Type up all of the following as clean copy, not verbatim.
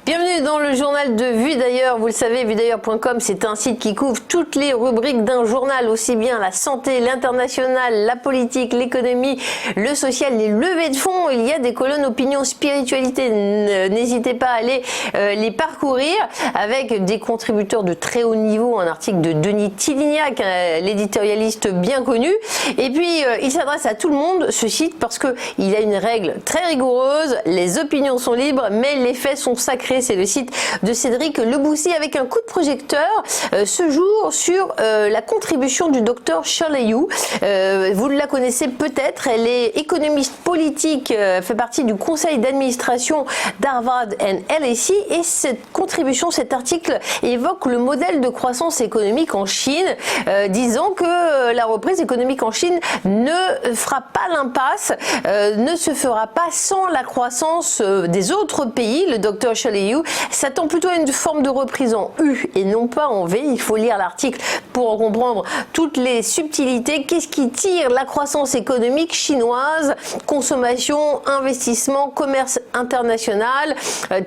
Bienvenue dans le journal de Vue d'ailleurs. Vous le savez, vuedailleurs.com, c'est un site qui couvre toutes les rubriques d'un journal, aussi bien la santé, l'international, la politique, l'économie, le social, les levées de fonds. Il y a des colonnes opinion, spiritualité. N'hésitez pas à aller les parcourir avec des contributeurs de très haut niveau. Un article de Denis Tidlignac, l'éditorialiste bien connu. Et puis, il s'adresse à tout le monde, ce site, parce qu'il a une règle très rigoureuse. Les opinions sont libres, mais les faits sont sacrés. C'est le site de Cédric Leboussy avec un coup de projecteur ce jour sur la contribution du docteur Shirley Yu. Vous la connaissez peut-être, elle est économiste politique, fait partie du conseil d'administration d'Harvard & LSE et cette contribution, cet article évoque le modèle de croissance économique en Chine, disant que la reprise économique en Chine ne fera pas l'impasse, ne se fera pas sans la croissance des autres pays. Le docteur Shirley Yu s'attend plutôt à une forme de reprise en U et non pas en V. Il faut lire l'article pour en comprendre toutes les subtilités. Qu'est-ce qui tire la croissance économique chinoise? Consommation, investissement, commerce international.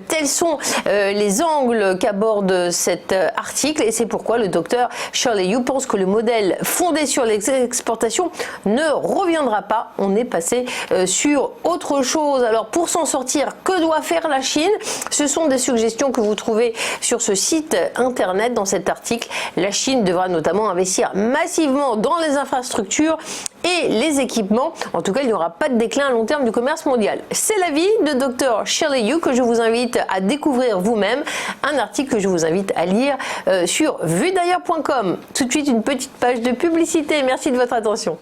Tels sont les angles qu'aborde cet article et c'est pourquoi le docteur Shirley Yu pense que le modèle fondé sur les exportations ne reviendra pas. On est passé sur autre chose. Alors pour s'en sortir, que doit faire la Chine? Ce sont des suggestions que vous trouvez sur ce site internet dans cet article. La Chine devra notamment investir massivement dans les infrastructures et les équipements. En tout cas, il n'y aura pas de déclin à long terme du commerce mondial. C'est l'avis de Dr Shirley Yu que je vous invite à découvrir vous-même. Un article que je vous invite à lire sur vuedailleurs.com. Tout de suite, une petite page de publicité. Merci de votre attention.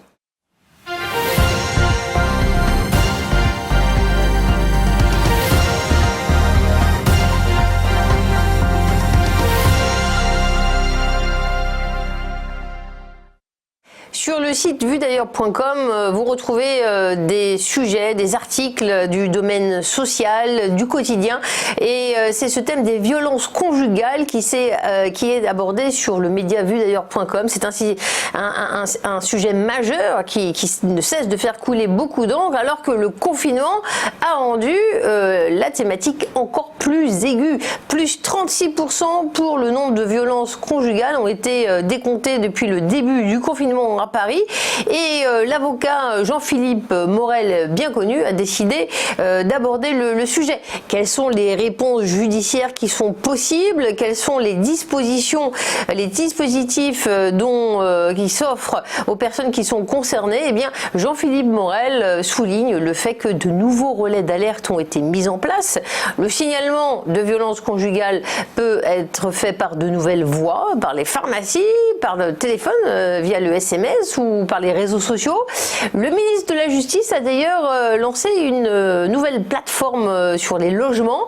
Sur le site vuedailleurs.com, vous retrouvez des sujets, des articles du domaine social, du quotidien. Et c'est ce thème des violences conjugales qui est abordé sur le média vuedailleurs.com. C'est ainsi un sujet majeur qui ne cesse de faire couler beaucoup d'encre, alors que le confinement a rendu la thématique encore plus aiguë. Plus 36% pour le nombre de violences conjugales ont été décomptées depuis le début du confinement à Paris et l'avocat Jean-Philippe Morel, bien connu, a décidé d'aborder le sujet. Quelles sont les réponses judiciaires qui sont possibles? Quelles sont les dispositions, les dispositifs qui s'offrent aux personnes qui sont concernées? Eh bien, Jean-Philippe Morel souligne le fait que de nouveaux relais d'alerte ont été mis en place. Le signalement de violences conjugales peut être fait par de nouvelles voies, par les pharmacies, par le téléphone, via le SMS ou par les réseaux sociaux. Le ministre de la Justice a d'ailleurs lancé une nouvelle plateforme sur les logements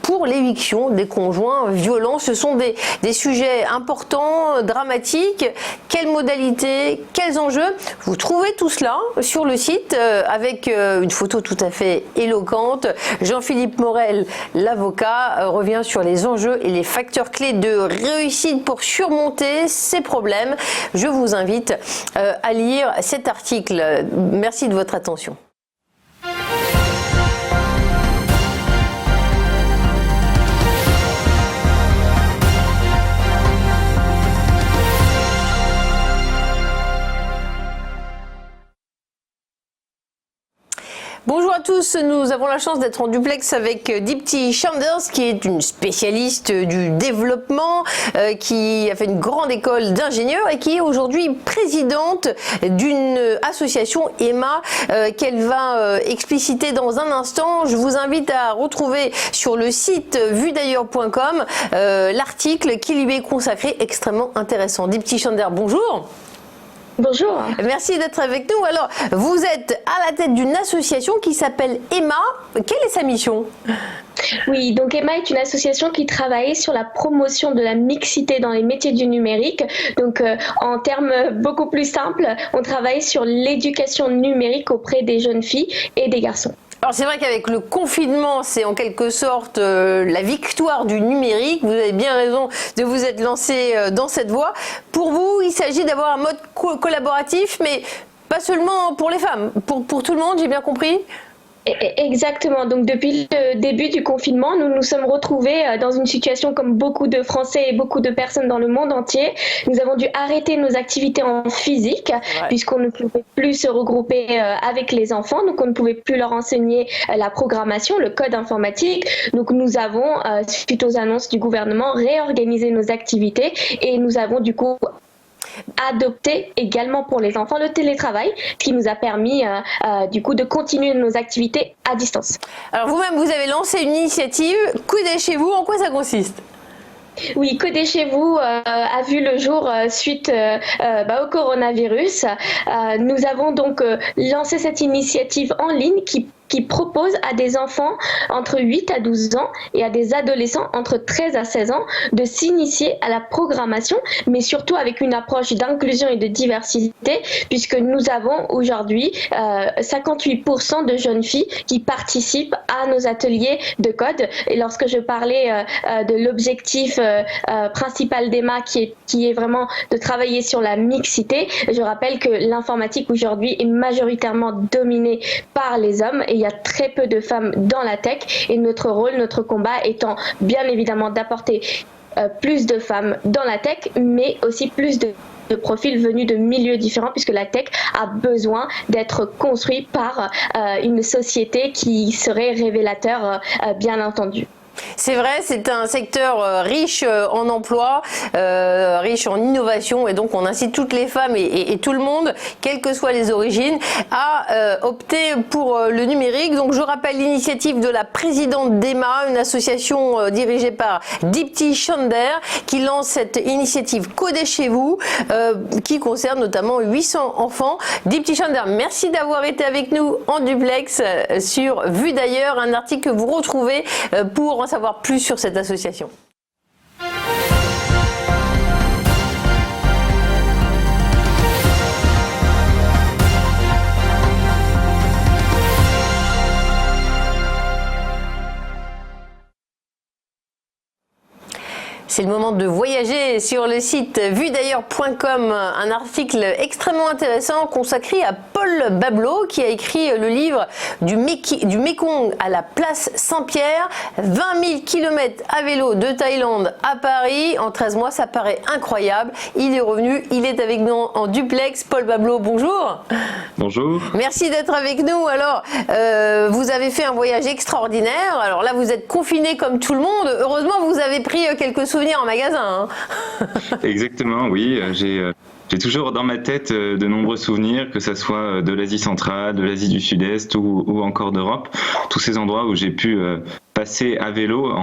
pour l'éviction des conjoints violents. Ce sont des sujets importants, dramatiques. Quelles modalités, quels enjeux? Vous trouvez tout cela sur le site avec une photo tout à fait éloquente. Jean-Philippe Morel, l'avocat, revient sur les enjeux et les facteurs clés de réussite pour surmonter ces problèmes. Je vous invite à lire cet article. Merci de votre attention. Bonjour à tous, nous avons la chance d'être en duplex avec Deepti Chanders qui est une spécialiste du développement, qui a fait une grande école d'ingénieur et qui est aujourd'hui présidente d'une association EMA qu'elle va expliciter dans un instant. Je vous invite à retrouver sur le site vuedailleurs.com l'article qui lui est consacré, extrêmement intéressant. Deepti Chanders, bonjour. Bonjour. Merci d'être avec nous. Alors, vous êtes à la tête d'une association qui s'appelle EMA. Quelle est sa mission? Oui, donc EMA est une association qui travaille sur la promotion de la mixité dans les métiers du numérique. Donc, en termes beaucoup plus simples, on travaille sur l'éducation numérique auprès des jeunes filles et des garçons. Alors c'est vrai qu'avec le confinement, c'est en quelque sorte la victoire du numérique. Vous avez bien raison de vous être lancé dans cette voie. Pour vous, il s'agit d'avoir un mode collaboratif, mais pas seulement pour les femmes, pour tout le monde, j'ai bien compris? Exactement. Donc depuis le début du confinement, nous nous sommes retrouvés dans une situation comme beaucoup de Français et beaucoup de personnes dans le monde entier. Nous avons dû arrêter nos activités en physique puisqu'on ne pouvait plus se regrouper avec les enfants. Donc on ne pouvait plus leur enseigner la programmation, le code informatique. Donc nous avons, suite aux annonces du gouvernement, réorganisé nos activités et nous avons du coup adopter également pour les enfants le télétravail qui nous a permis du coup de continuer nos activités à distance. Alors vous-même, vous avez lancé une initiative Coder chez vous, en quoi ça consiste ? Oui, Coder chez vous a vu le jour suite au coronavirus. Nous avons donc lancé cette initiative en ligne qui propose à des enfants entre 8 à 12 ans et à des adolescents entre 13 à 16 ans de s'initier à la programmation, mais surtout avec une approche d'inclusion et de diversité, puisque nous avons aujourd'hui 58% de jeunes filles qui participent à nos ateliers de code. Et lorsque je parlais de l'objectif principal d'Emma, qui est vraiment de travailler sur la mixité, je rappelle que l'informatique aujourd'hui est majoritairement dominée par les hommes et il y a très peu de femmes dans la tech et notre rôle, notre combat étant bien évidemment d'apporter plus de femmes dans la tech, mais aussi plus de profils venus de milieux différents, puisque la tech a besoin d'être construite par une société qui serait révélateur, bien entendu. C'est vrai, c'est un secteur riche en emploi, riche en innovation, et donc on incite toutes les femmes et tout le monde, quelles que soient les origines, à opter pour le numérique. Donc je rappelle l'initiative de la présidente d'Emma, une association dirigée par Dipti Chander, qui lance cette initiative Coder chez vous, qui concerne notamment 800 enfants. Dipti Chander, merci d'avoir été avec nous en duplex sur Vue d'ailleurs, un article que vous retrouvez pour en savoir plus sur cette association. C'est le moment de voyager sur le site vuedailleurs.com, un article extrêmement intéressant consacré à Paul Bableau qui a écrit le livre du Mékong à la place Saint-Pierre, 20 000 km à vélo de Thaïlande à Paris en 13 mois, ça paraît incroyable. Il est revenu, il est avec nous en duplex. Paul Bableau, bonjour. Bonjour. Merci d'être avec nous. Alors, vous avez fait un voyage extraordinaire. Alors là, vous êtes confiné comme tout le monde. Heureusement, vous avez pris quelques souvenirs en magasin. Exactement, oui. J'ai toujours dans ma tête de nombreux souvenirs, que ce soit de l'Asie centrale, de l'Asie du Sud-Est ou encore d'Europe. Tous ces endroits où j'ai pu passer à vélo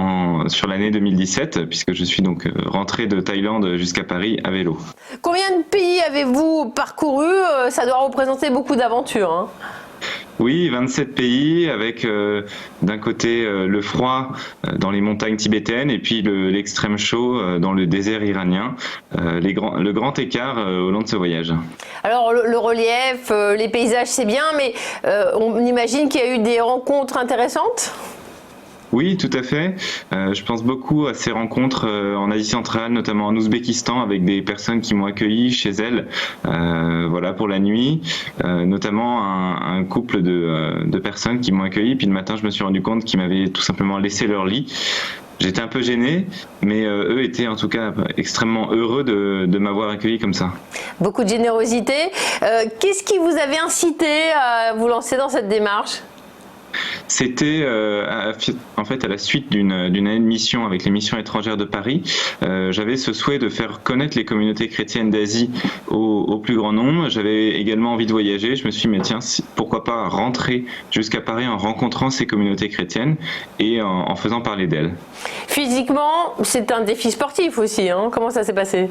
sur l'année 2017, puisque je suis donc rentré de Thaïlande jusqu'à Paris à vélo. Combien de pays avez-vous parcouru ? Ça doit représenter beaucoup d'aventures. Oui, 27 pays avec d'un côté le froid dans les montagnes tibétaines et puis l'extrême chaud dans le désert iranien. Le grand écart au long de ce voyage. Alors le relief, les paysages c'est bien, mais on imagine qu'il y a eu des rencontres intéressantes ? Oui, tout à fait. Je pense beaucoup à ces rencontres en Asie centrale, notamment en Ouzbékistan, avec des personnes qui m'ont accueilli chez elles, pour la nuit. Notamment un couple de personnes qui m'ont accueilli. Puis le matin, je me suis rendu compte qu'ils m'avaient tout simplement laissé leur lit. J'étais un peu gêné, mais eux étaient en tout cas extrêmement heureux de m'avoir accueilli comme ça. Beaucoup de générosité. Qu'est-ce qui vous avait incité à vous lancer dans cette démarche ? C'était en fait à la suite d'une année de mission avec les missions étrangères de Paris. J'avais ce souhait de faire connaître les communautés chrétiennes d'Asie au plus grand nombre. J'avais également envie de voyager. Je me suis dit, mais tiens, pourquoi pas rentrer jusqu'à Paris en rencontrant ces communautés chrétiennes et en faisant parler d'elles. Physiquement, c'est un défi sportif aussi. Comment ça s'est passé ?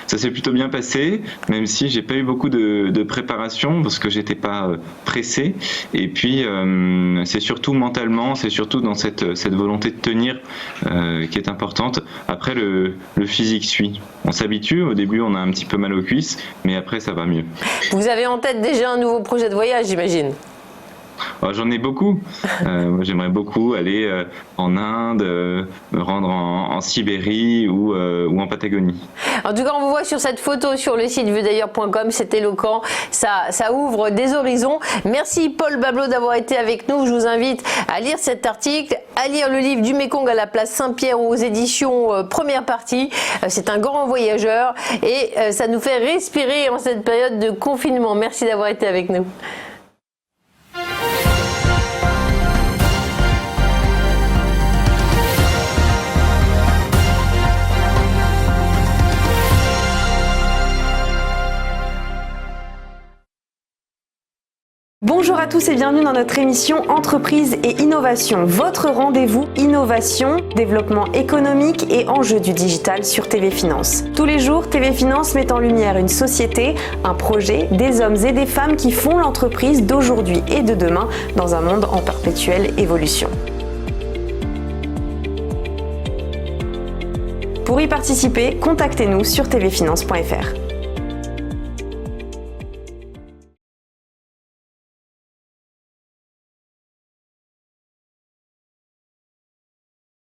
Ça s'est plutôt bien passé, même si j'ai pas eu beaucoup de préparation parce que j'étais pas pressé. Et puis c'est surtout mentalement, c'est surtout dans cette volonté de tenir qui est importante. Après le physique suit. On s'habitue. Au début, on a un petit peu mal aux cuisses, mais après ça va mieux. Vous avez en tête déjà un nouveau projet de voyage, j'imagine. J'en ai beaucoup. Moi, j'aimerais beaucoup aller en Inde, me rendre en Sibérie ou en Patagonie. En tout cas, on vous voit sur cette photo sur le site vuedailleurs.com, c'est éloquent, ça ouvre des horizons. Merci Paul Bablo d'avoir été avec nous. Je vous invite à lire cet article, à lire le livre Du Mékong à la place Saint-Pierre aux éditions première partie. C'est un grand voyageur et ça nous fait respirer en cette période de confinement. Merci d'avoir été avec nous. Bonjour à tous et bienvenue dans notre émission Entreprise et Innovation, votre rendez-vous innovation, développement économique et enjeux du digital sur TV Finance. Tous les jours, TV Finance met en lumière une société, un projet, des hommes et des femmes qui font l'entreprise d'aujourd'hui et de demain dans un monde en perpétuelle évolution. Pour y participer, contactez-nous sur tvfinance.fr.